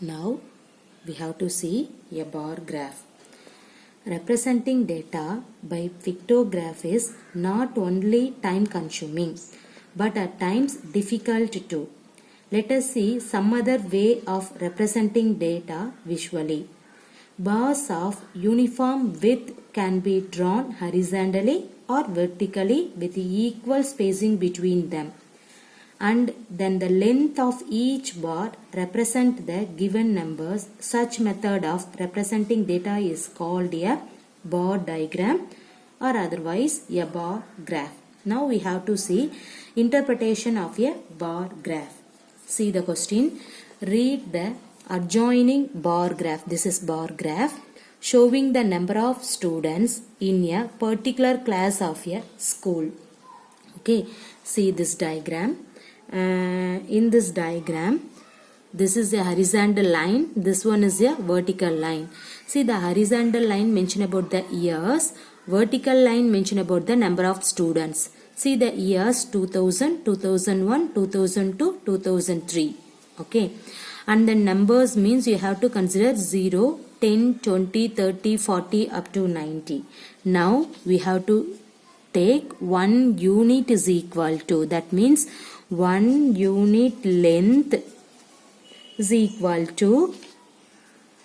Now we have to see a bar graph. Representing data by pictograph is not only time consuming but at times difficult too. Let us see some other way of representing data visually. Bars of uniform width can be drawn horizontally or vertically with equal spacing between them. And then the length of each bar represent the given numbers. Such method of representing data is called a bar diagram or otherwise a bar graph. Now we have to see interpretation of a bar graph. See the question. Read the adjoining bar graph. This is bar graph showing the number of students in a particular class of a school. Okay, see this diagram. In this diagram, this is a horizontal line, this one is a vertical line. See, the horizontal line mention about the years, vertical line mention about the number of students. See the years 2000, 2001, 2002, 2003. Okay, and the numbers means you have to consider 0, 10, 20, 30, 40 up to 90. Now we have to take 1 unit is equal to, that means 1 unit length is equal to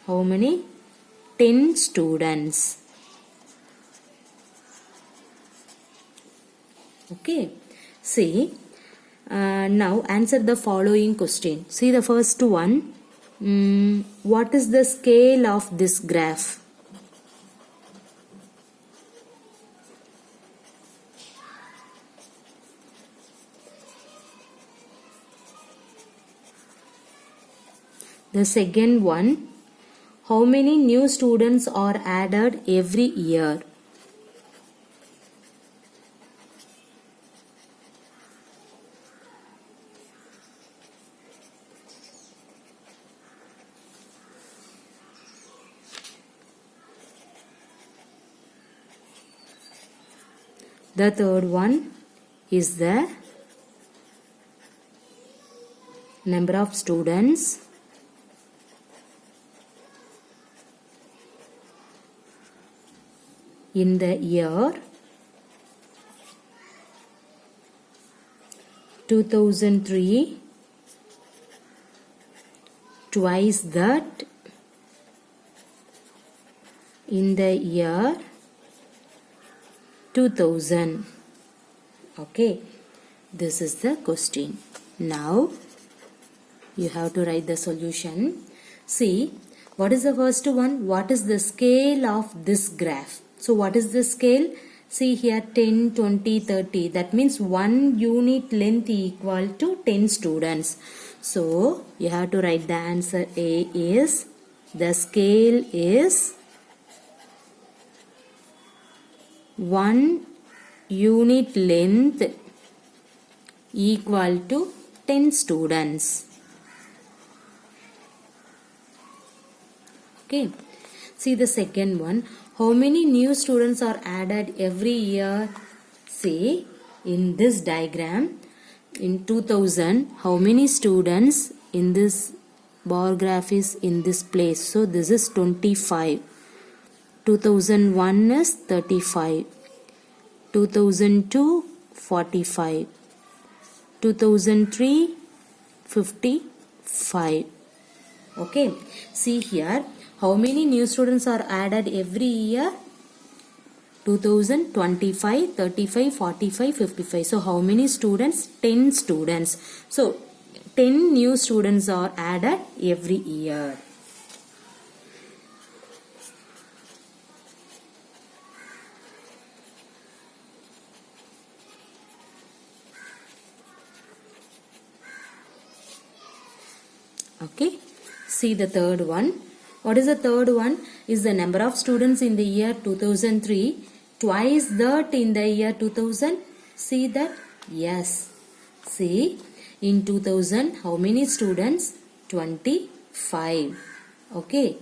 how many? 10 students. Okay. See, now answer the following question. See the first one. What is the scale of this graph? The second one, how many new students are added every year? The third one is the number of students in the year 2003, twice that in the year 2000. Okay, this is the question. Now you have to write the solution. See, what is the first one? What is the scale of this graph? So what is the scale? See here 10, 20, 30. That means 1 unit length equal to 10 students. So you have to write the answer. A is, the scale is 1 unit length equal to 10 students. Okay. See the second one. How many new students are added every year? See, in this diagram, in 2000, how many students in this bar graph is in this place? So this is 25. 2001 is 35. 2002, 45. 2003, 55. Okay, see here. How many new students are added every year? 2000, 25, 35, 45, 55. So how many students? 10 students. So 10 new students are added every year. Okay, see the third one. What is the third one? Is the number of students in the year 2003 twice that in the year 2000? See that? Yes. See, in 2000, how many students? 25. Okay.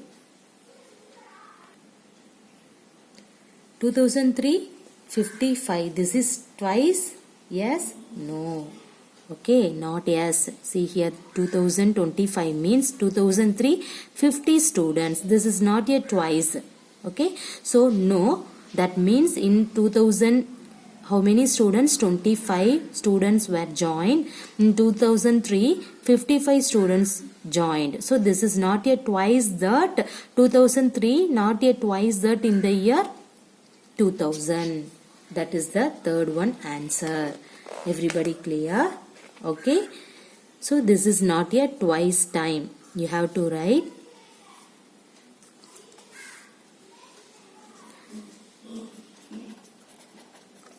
2003, 55. This is twice? Yes? No. Okay, not yes. See here, 2025 means 2003, 50 students. This is not yet twice. Okay, so no, that means in 2000, how many students? 25 students were joined. In 2003, 55 students joined. So this is not yet twice that 2003, not yet twice that in the year 2000. That is the third one answer. Everybody clear? Okay. So this is not yet twice time. You have to write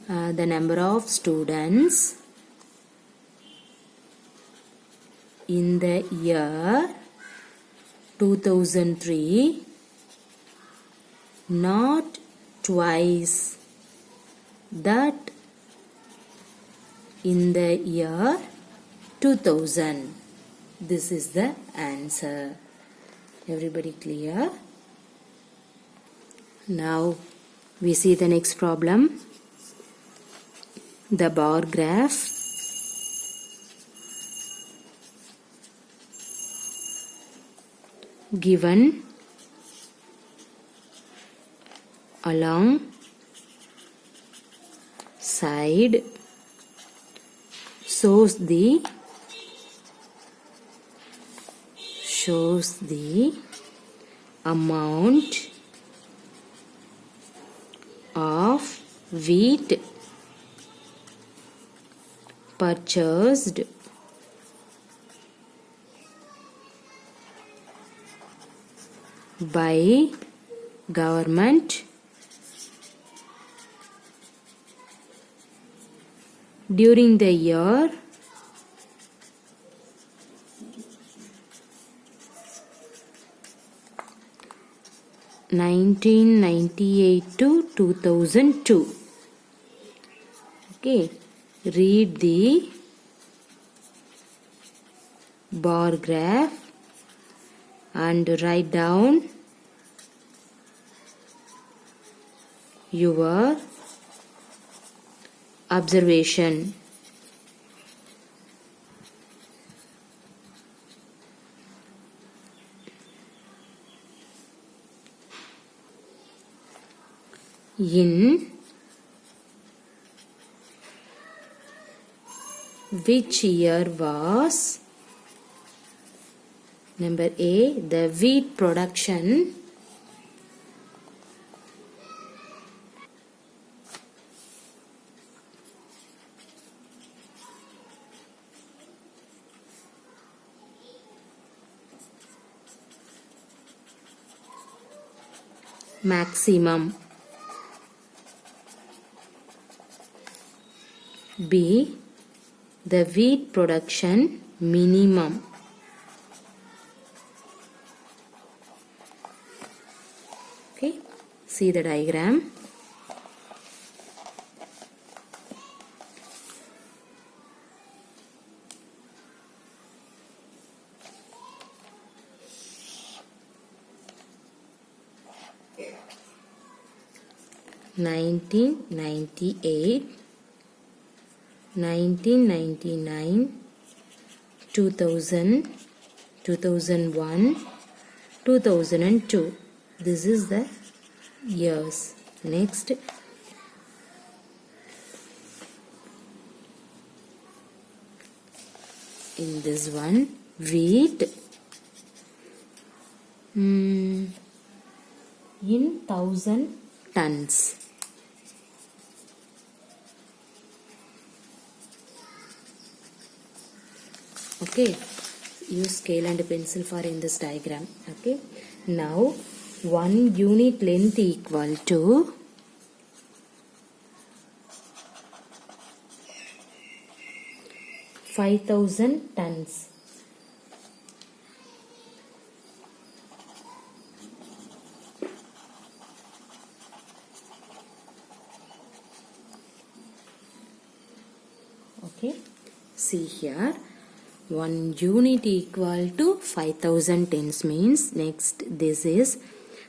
the number of students in the year 2003, not twice that in the year 2000. This is the answer. Everybody clear? Now we see the next problem. The bar graph given along side shows the amount of wheat purchased by government during the year 1998 to 2002. Okay, read the bar graph and write down your observation. In which year was number A, the wheat production maximum? B, the wheat production minimum. Okay, see the diagram. (1998) 1999, 2000, 2001, 2002. This is the years. Next, in this one, wheat in 1000 tons. Okay, use scale and pencil for in this diagram. Okay, now 1 unit length equal to 5000 tons. Okay, see here. 1 unit equal to 5000 tons means next this is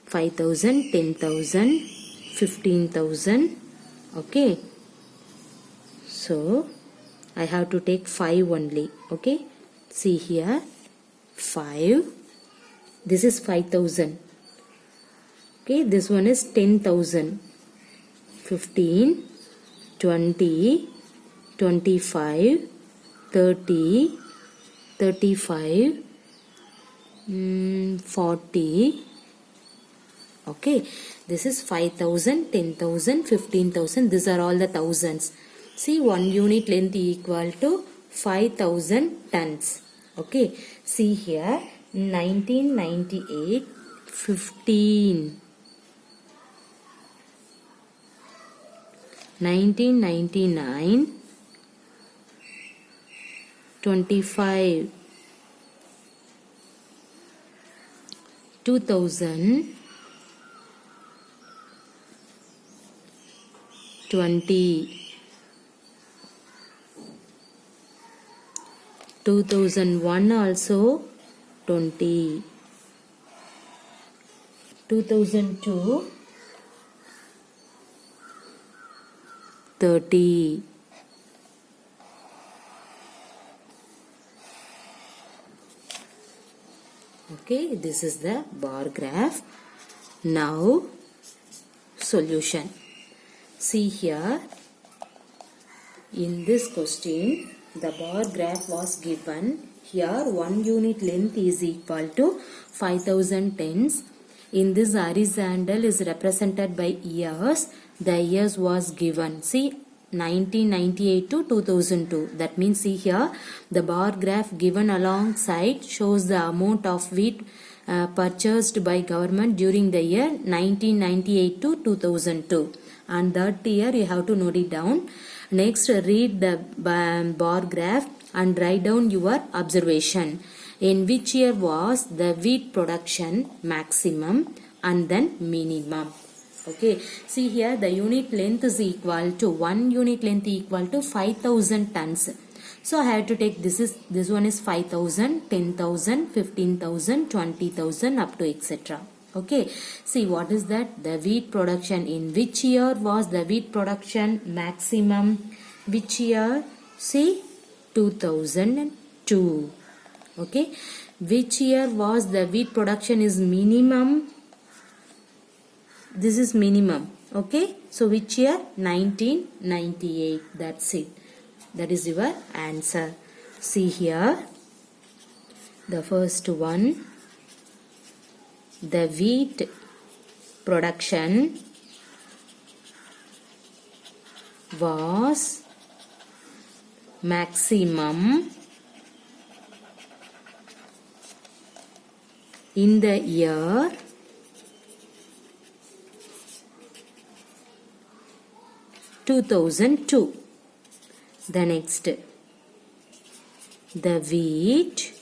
5000, 10,000, 15,000. Okay, so I have to take 5 only. Okay, see here 5. This is 5,000. Okay, this one is 10,000. 15, 20, 25, 30, 35, 40. Okay, this is 5,000, 10,000, 15,000. These are all the thousands. See, 1 unit length equal to 5,000 tons. Okay, see here 1998, 15. 1999, 25. 2000, 20. 2001 also 20. 2002, 30. Okay, this is the bar graph. Now solution. See here, in this question the bar graph was given. Here 1 unit length is equal to 5,000 tons. In this horizontal is represented by years. The years was given. See, 1998 to 2002. That means see here the bar graph given alongside shows the amount of wheat purchased by government during the year 1998 to 2002. And that year you have to note it down. Next, read the bar graph and write down your observation. In which year was the wheat production maximum and then minimum? Okay, see here the unit length is equal to 1 unit length equal to 5,000 tons. So I have to take this one is 5,000, 10,000, 15,000, 20,000 up to etc. Okay, see what is that? The wheat production. In which year was the wheat production maximum? Which year? See, 2002. Okay, which year was the wheat production is minimum? This is minimum. Okay, so which year? 1998. That's it. That is your answer. See here, the first one, the wheat production was maximum in the year 2002. The next, the wheat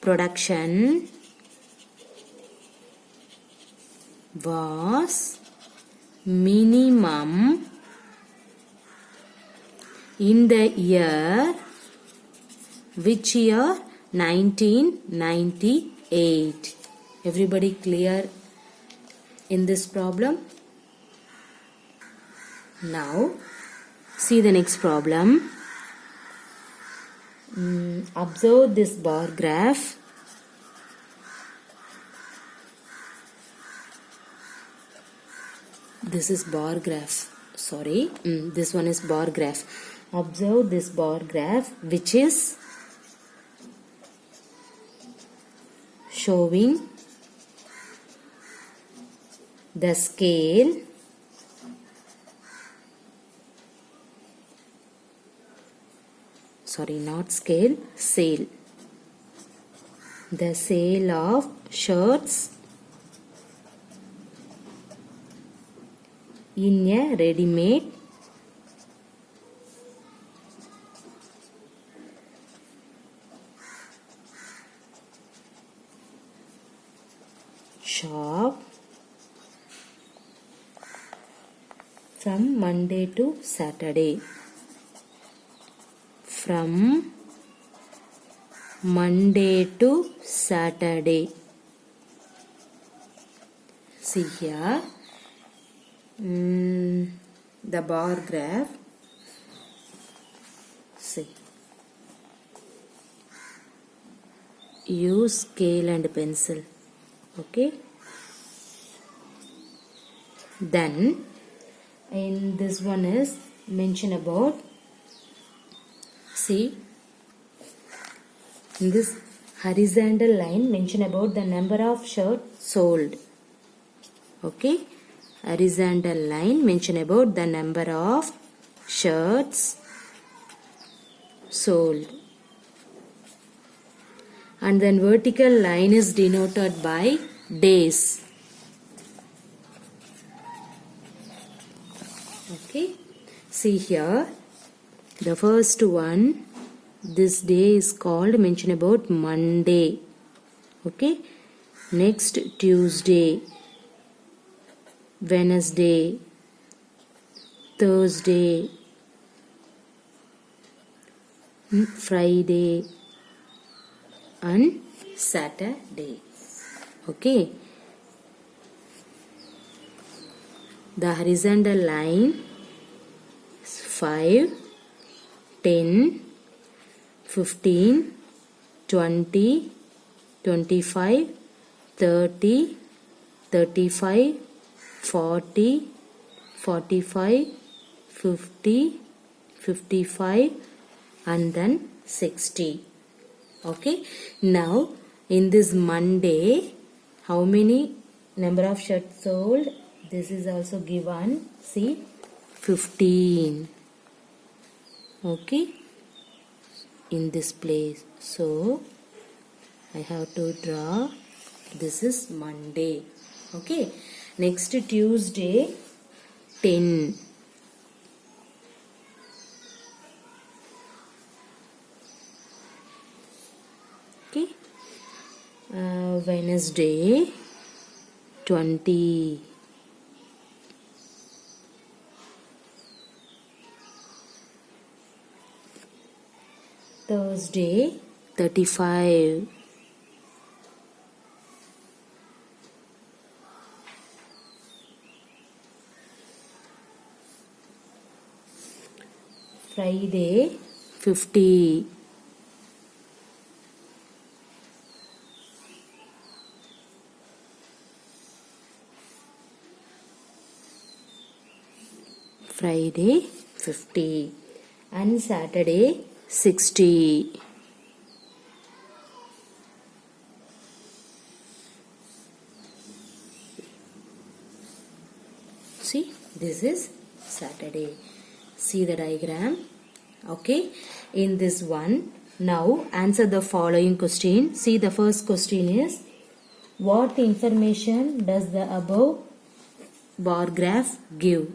production was minimum in the year, which year? 1998. Everybody clear in this problem? Now see the next problem. Observe this bar graph. This is bar graph. Sorry, this one is bar graph. Observe this bar graph, which is showing the scale sale. The sale of shirts in a ready-made shop from Monday to Saturday. From Monday to Saturday. See here, the bar graph. use scale and pencil. Okay, then in this one is mention about, see, in this horizontal line mention about the number of shirts sold. Okay, horizontal line mention about the number of shirts sold, and then vertical line is denoted by days. Okay, see here, the first one, this day is called, mention about Monday. Okay, next Tuesday, Wednesday, Thursday, Friday and Saturday. Okay, the horizontal line is 5, 10, 15, 20, 25, 30, 35, 40, 45, 50, 55 and then 60. Okay, now in this Monday, how many number of shirts sold? This is also given, see, 15. Okay, in this place, so I have to draw, this is Monday. Okay, next Tuesday, 10. Okay, Wednesday, 20. Thursday, 35. Friday, 50. Friday, 50 and Saturday, 60. See, this is Saturday. See the diagram. Okay, in this one, now answer the following question. See, the first question is, what information does the above bar graph give?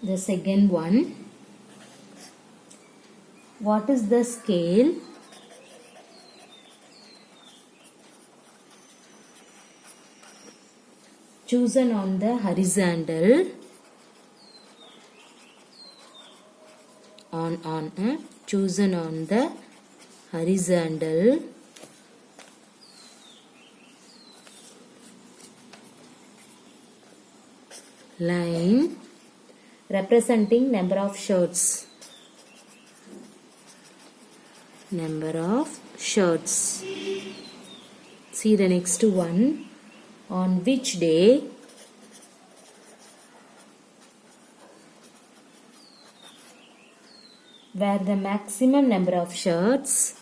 The second one, what is the scale chosen on the horizontal chosen on the horizontal line representing number of shirts. Number of shirts. See the next one. On which day were the maximum number of shirts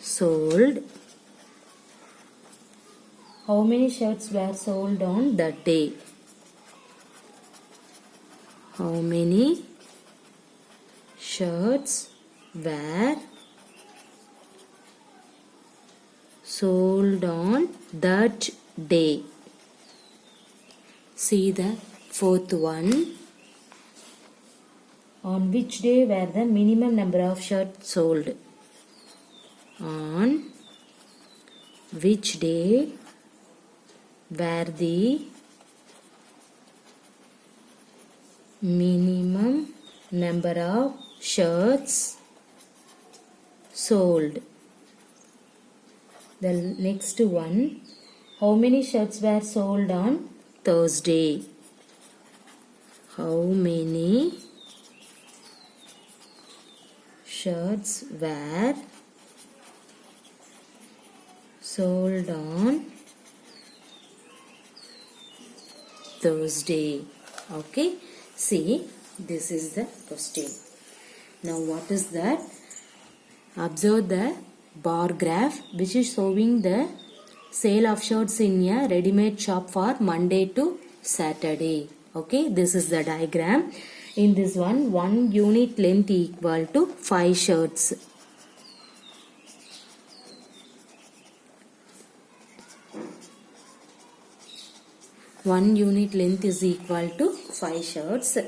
sold? How many shirts were sold on that day? How many shirts were sold on that day? See the fourth one. On which day were the minimum number of shirts sold? On which day were the minimum number of shirts sold. The next one, how many shirts were sold on Thursday? How many shirts were sold on Thursday? Okay, see, this is the question. Now what is that? Observe the bar graph which is showing the sale of shirts in a ready-made shop for Monday to Saturday. Okay, this is the diagram. In this one unit length equal to 5 shirts. One unit length is equal to 5 shirts.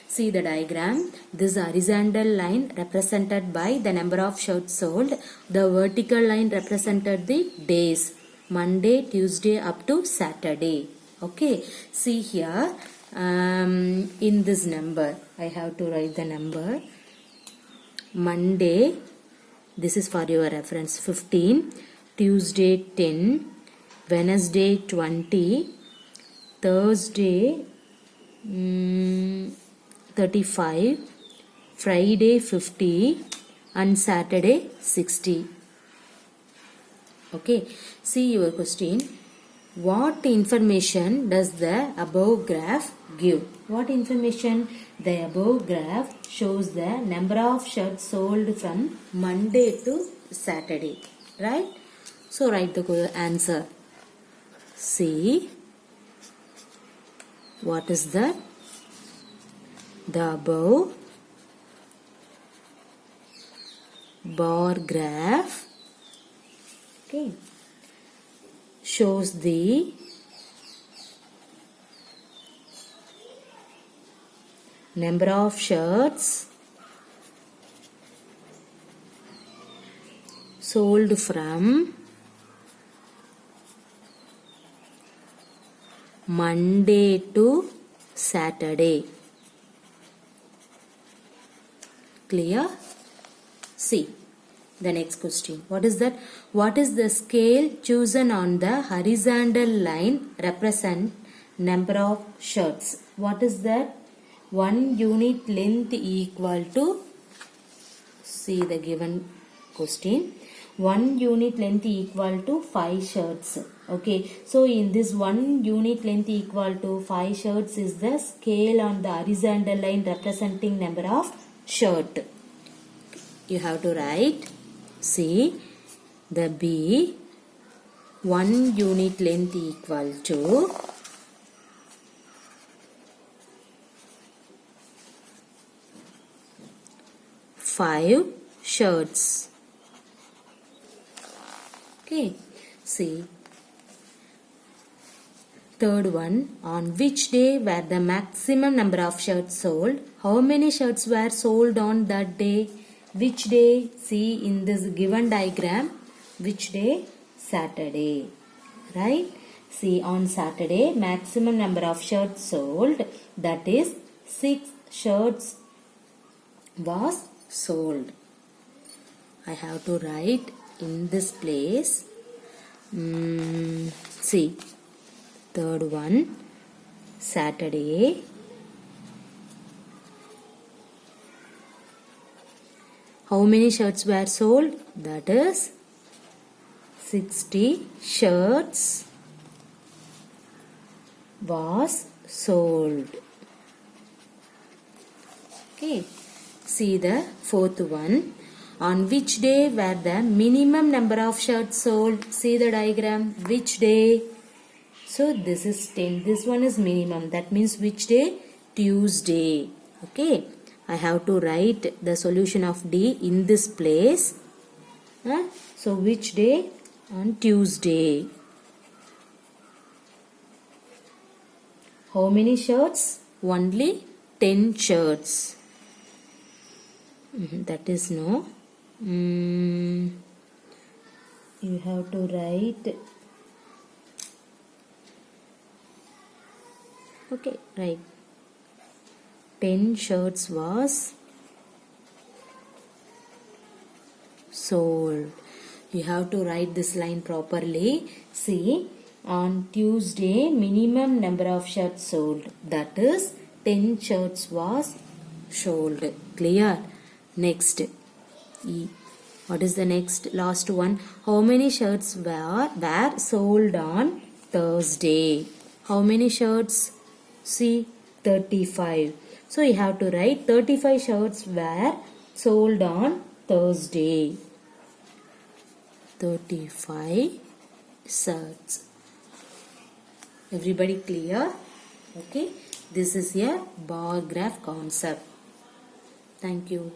See the diagram. This horizontal line represented by the number of shirts sold. The vertical line represented the days. Monday, Tuesday up to Saturday. Okay. See here. In this number, I have to write the number. Monday, this is for your reference, 15. Tuesday, 10. Wednesday, 20. Thursday, 35. Friday, 50. And Saturday, 60. Okay. See your question. What information does the above graph give? What information? The above graph shows the number of shirts sold from Monday to Saturday. Right? So write the answer. See. What is that? The above bar graph, okay, shows the number of shirts sold from Monday to Saturday. Clear? See the next question. What is that? What is the scale chosen on the horizontal line represent number of shirts? What is that? 1 unit length equal to, see the given question. 1 unit length equal to 5 shirts. Okay, so in this 1 unit length equal to 5 shirts is the scale on the horizontal line representing number of shirt. You have to write. See the B, 1 unit length equal to 5 shirts. Okay, see. Third one, on which day were the maximum number of shirts sold? How many shirts were sold on that day? Which day? See in this given diagram, which day? Saturday. Right? See, on Saturday, maximum number of shirts sold, that is 6 shirts was sold. I have to write in this place. See, third one, Saturday. How many shirts were sold? That is 60 shirts was sold. Okay. See the fourth one. On which day were the minimum number of shirts sold? See the diagram. Which day? So this is 10. This one is minimum. That means which day? Tuesday. Okay. I have to write the solution of D in this place. So which day? On Tuesday. How many shirts? Only 10 shirts. That is no. you have to write. Okay, right. 10 shirts was sold. You have to write this line properly. See, on Tuesday, minimum number of shirts sold. That is 10 shirts was sold. Clear? Next. E. What is the next? Last one. How many shirts were sold on Thursday? How many shirts? See, 35. So you have to write 35 shirts were sold on Thursday. 35 shirts. Everybody clear? Okay. This is a bar graph concept. Thank you.